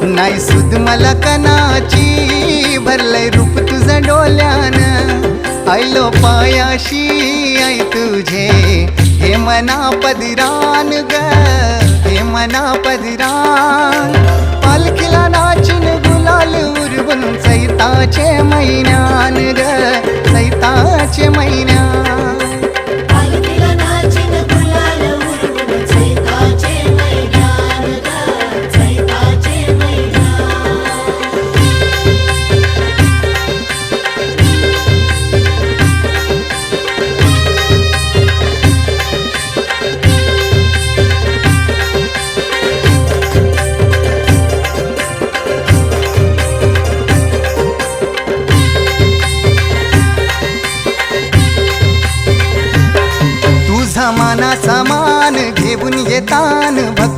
नाही सुद मला कनाची भरलंय रूप तुझं डोल्यान आयलो पायाशी आई तुझे हे मना पदिरान ग हे मना पदिरान पालखीला नाचून गुलाल उरवून चैताचे महिन्यान ग चैताचे महिन्यान पालखीला नाचून गुलाल उडवून चैताचे मैदान ग चैताचे मैदान तुझा मानाचा मान घेऊन येतान भक्त